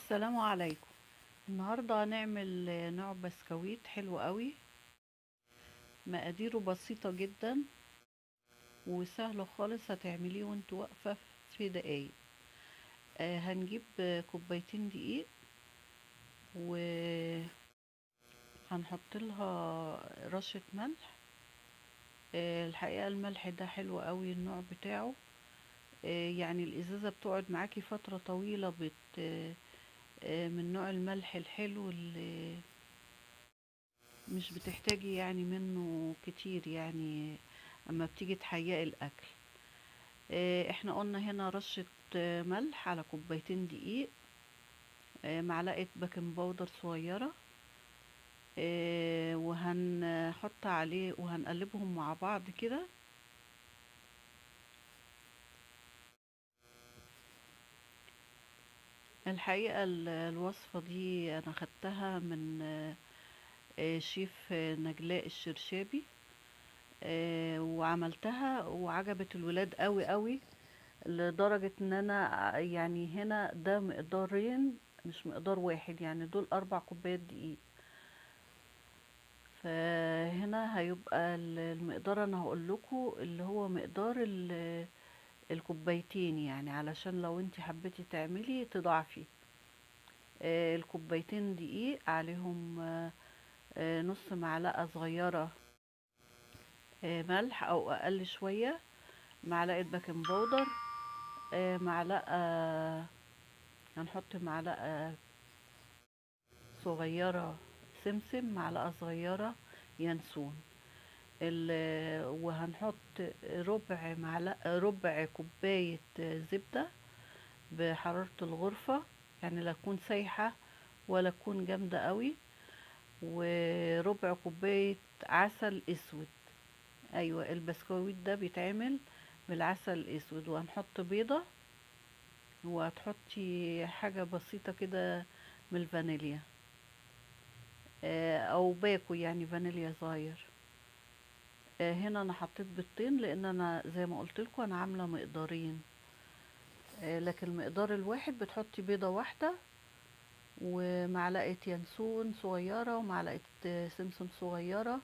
السلام عليكم. النهارده هنعمل نوع بسكويت حلو قوي. مقاديره بسيطة جدا وسهل خالص، هتعمليه وانت واقفة في دقايق. هنجيب كوبايتين دقيق وهنحط لها رشة ملح. الحقيقة الملح ده حلو قوي النوع بتاعه. يعني الازازة بتقعد معاكي فترة طويلة من نوع الملح الحلو اللي مش بتحتاجي يعني منه كتير، يعني اما بتيجي تحيقي الاكل. احنا قلنا هنا رشة ملح على كوبايتين دقيق، معلقة بيكنج باودر صغيرة، وهنحط عليه وهنقلبهم مع بعض كده. الحقيقة الوصفة دي انا خدتها من شيف نجلاء الشرشابي. وعملتها وعجبت الولاد قوي قوي، لدرجة ان انا يعني هنا ده مقدارين مش مقدار واحد، يعني دول 4 كوبايات دقيق. فهنا هيبقى المقدار انا هقول لكم اللي هو مقدار الكوبايتين، يعني علشان لو انت حبيتي تعملي تضاعفي. الكوبايتين دقيق عليهم نص معلقة صغيرة ملح او اقل شوية، معلقة بيكنج باودر، معلقة، هنحط معلقة صغيرة سمسم، معلقة صغيرة ينسون. وهنحط ربع كوباية زبدة بحرارة الغرفة، يعني لا تكون سايحة ولا تكون جامدة قوي. وربع كوباية عسل اسود. ايوه، البسكويت ده بيتعمل بالعسل الاسود. وهنحط بيضة، وهتحطي حاجة بسيطة كده من الفانيليا، او باكو يعني فانيليا صغير. هنا انا حطيت بيضتين لان انا زي ما قلت لكم انا عامله مقدارين. لكن المقدار الواحد بتحطي بيضه واحده، ومعلقه ينسون صغيره، ومعلقه سمسم صغيره،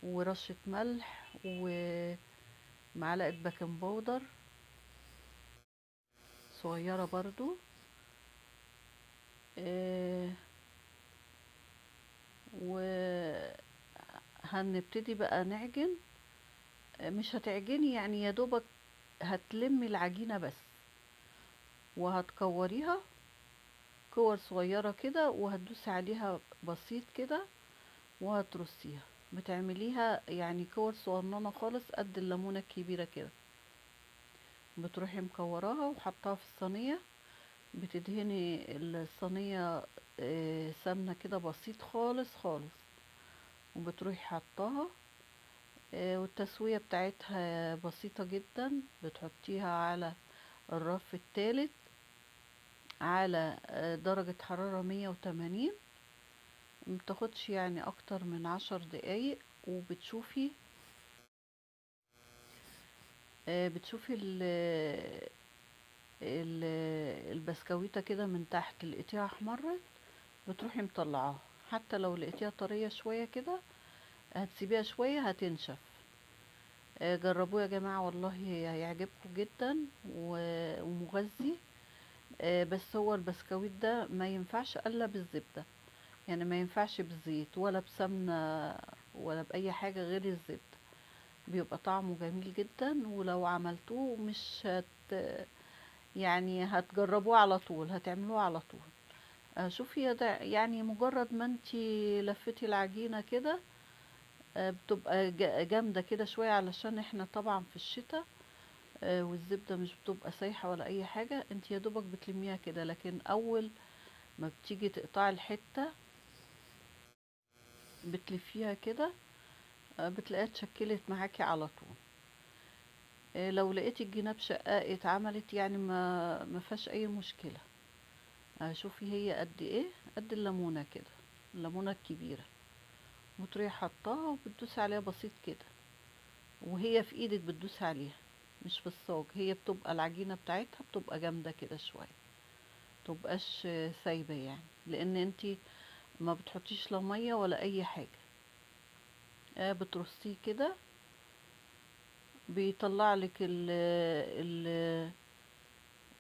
ورشه ملح، ومعلقه بيكنج باودر صغيره برضو. آه، وهنبتدي بقى نعجن. مش هتعجني يعني، يا دوبك هتلمي العجينه بس، وهتكوريها كور صغيرة كده، وهتدوسي عليها بسيط كده وهترصيها. بتعمليها يعني كور صغننة خالص قد الليمونة الكبيرة كده. بتروحي مكوراها وحطها في الصينية. بتدهني الصينية سمنة كده بسيط خالص خالص، وبتروحي حطاها. والتسوية بتاعتها بسيطة جدا. بتحطيها على الرف الثالث على درجة حرارة 180. متاخدش يعني اكتر من 10 دقايق. وبتشوفي بتشوفي ال البسكويتة كده من تحت، لقيتيها احمرت بتروحي مطلعاها. حتى لو لقيتيها طرية شوية كده هتسيبيها شوية هتنشف. جربوه يا جماعة، والله هيعجبكم جدا ومغذي. بس هو البسكويت ده ما ينفعش الا بالزبدة، يعني ما ينفعش بالزيت ولا بسمنة ولا بأي حاجة غير الزبدة. بيبقى طعمه جميل جدا، ولو عملتوه مش يعني هتجربوه على طول، هتعملوه على طول. شوفي يا ده، يعني مجرد ما انتي لفتي العجينة كده بتبقى جامدة كده شوية، علشان احنا طبعا في الشتاء. والزبدة مش بتبقى سايحة ولا اي حاجة، انتي يا دوبك بتلميها كده. لكن اول ما بتيجي تقطعي الحتة بتلفيها كده، بتلاقيها اتشكلت معاكي على طول. لو لقيتي الجناب شقاق اتعملت، يعني ما فيهاش اي مشكله. شوفي هي قد ايه، قد الليمونه كده، الليمونه الكبيره. وتروحي حطاها وبتدوسي عليها بسيط كده، وهي في ايدك بتدوسي عليها، مش في الصاج. هي بتبقى العجينه بتاعتها بتبقى جامده كده شويه. تبقاش سايبة يعني، لان انتي ما بتحطيش لا مية ولا اي حاجة. بترصيه كده، بيطلع لك ال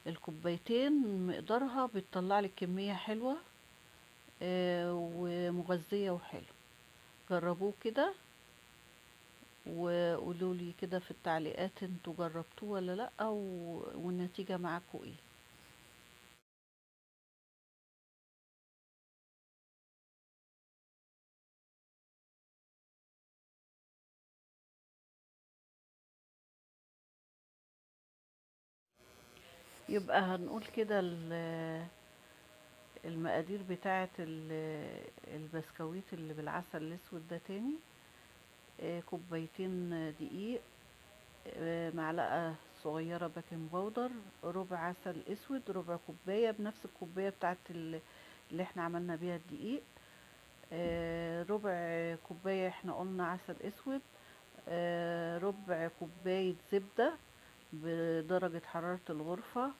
الكوبايتين مقدارها، بتطلع لك كمية حلوة ومغذية وحلو. جربوه كده وقولوا لي كده في التعليقات انتوا جربتوه ولا لا، والنتيجة معاكم ايه. يبقى هنقول كده المقادير بتاعة البسكويت اللي بالعسل الاسود ده تاني. كوبايتين دقيق، معلقة صغيرة بيكنج باودر، ربع عسل اسود، ربع كوباية بنفس الكوباية بتاعة اللي احنا عملنا بيها الدقيق. ربع كوباية احنا قلنا عسل اسود، ربع كوباية زبدة بدرجة حرارة الغرفة،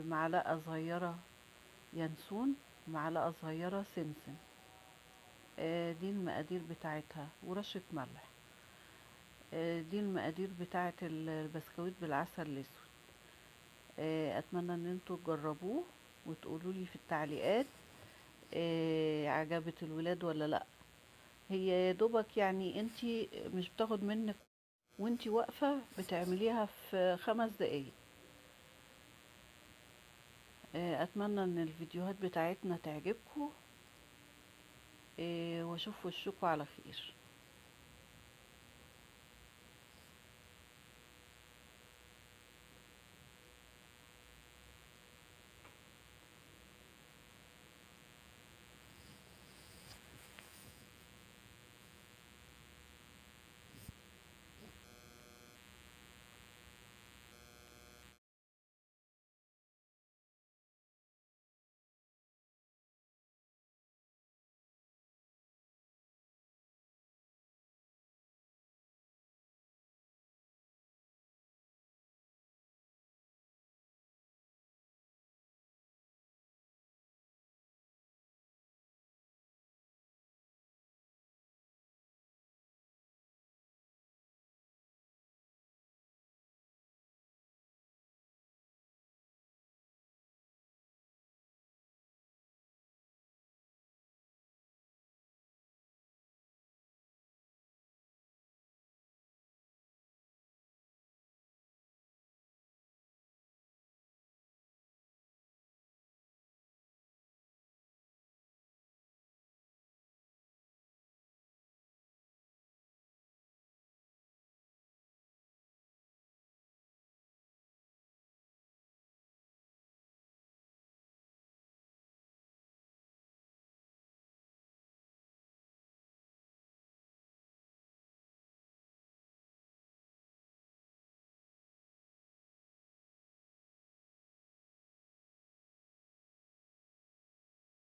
معلقة صغيرة ينسون، معلقة صغيرة سمسم. دي المقادير بتاعتها، ورشة ملح. دي المقادير بتاعت البسكويت بالعسل الاسود. اتمنى ان انتوا تجربوه وتقولوا لي في التعليقات عجبت الولاد ولا لا. هي يا دوبك يعني انتي مش بتاخد منك، وانتي واقفة بتعمليها في 5 دقايق. اتمنى ان الفيديوهات بتاعتنا تعجبكم، واشوف وشكوا على خير.